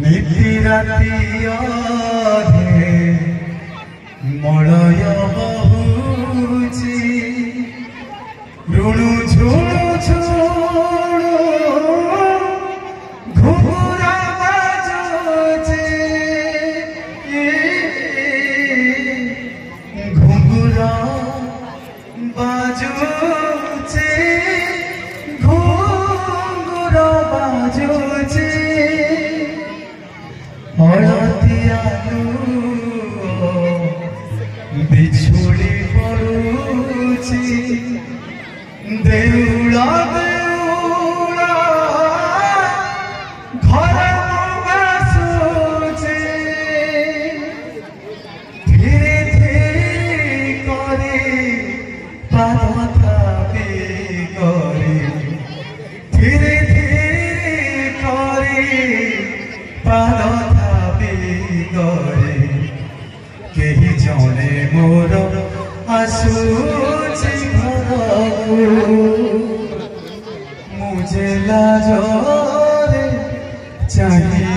नीति राति अधे मलय बहुची ऋणु झुणु झुणु घुघुरा बाजुची घुघुरा बाजुची घुघुरा बाजुची हलदियालु बिछुड़ी पड़ुची देउला देउला घर बासुची धीरे धीरे करी पाद थापी करी धीरे धीरे करी पाद कही जने मोर आसूची घरकू मुझे लाजरे चाहिए।